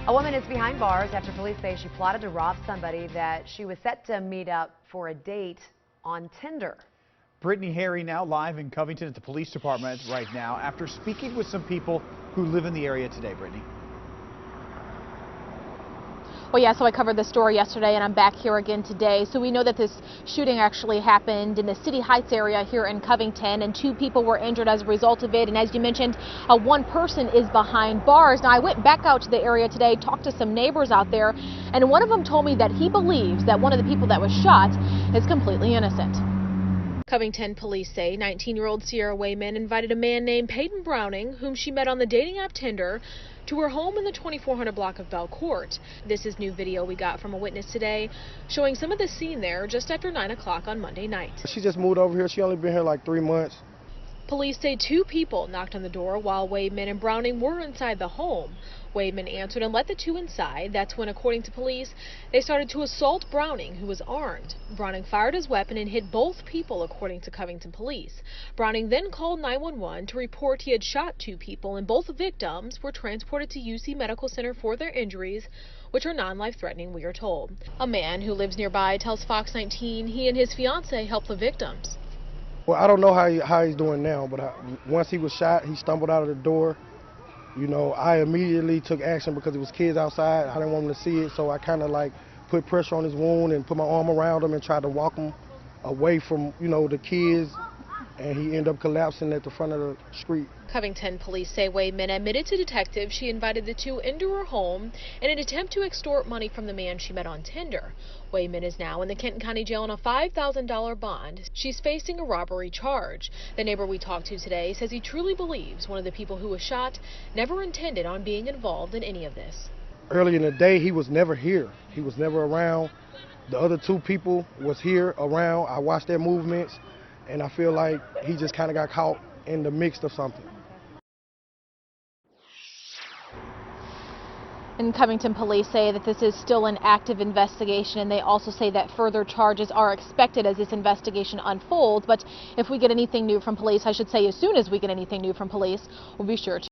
A woman is behind bars after police say she plotted to rob somebody that she was set to meet up for a date on Tinder. Brittany Harry now live in Covington at the police department right now after speaking with some people who live in the area today. Brittany. Well, yeah, so I covered this story yesterday and I'm back here again today. So we know that this shooting actually happened in the City Heights area here in Covington, and 2 people were injured as a result of it. And as you mentioned, 1 person is behind bars. Now, I went back out to the area today, talked to some neighbors out there, and one of them told me that he believes that one of the people that was shot is completely innocent. Covington police say 19-year-old Sierra Wayman invited a man named Peyton Browning, whom she met on the dating app Tinder, to her home in the 2400 block of Bell Court. This is new video we got from a witness today showing some of the scene there just after 9 o'clock on Monday night. She just moved over here. She only been here like 3 months. Police say 2 people knocked on the door while Wayman and Browning were inside the home. Wayman answered and let the 2 inside. That's when, according to police, they started to assault Browning, who was armed. Browning fired his weapon and hit both people, according to Covington police. Browning then called 911 to report he had shot 2 people, and both victims were transported to UC Medical Center for their injuries, which are non-life-threatening, we are told. A man who lives nearby tells Fox 19 he and his fiancée helped the victims. Well, I don't know how he's doing now, but once he was shot, he stumbled out of the door. You know, I immediately took action because it was kids outside. I didn't want him to see it, so I kind of like put pressure on his wound and put my arm around him and tried to walk him away from, you know, the kids, and he ended up collapsing at the front of the street. Covington police say Wayman admitted to detectives she invited the 2 into her home in an attempt to extort money from the man she met on Tinder. Wayman is now in the Kenton County Jail on a $5,000 bond. She's facing a robbery charge. The neighbor we talked to today says he truly believes one of the people who was shot never intended on being involved in any of this. Early in the day, he was never here. He was never around. The other 2 people was here around. I watched their movements, and I feel like he just kind of got caught in the mix of something. And Covington police say that this is still an active investigation, and they also say that further charges are expected as this investigation unfolds. But if we get anything new from police, I should say as soon as we get anything new from police, we'll be sure to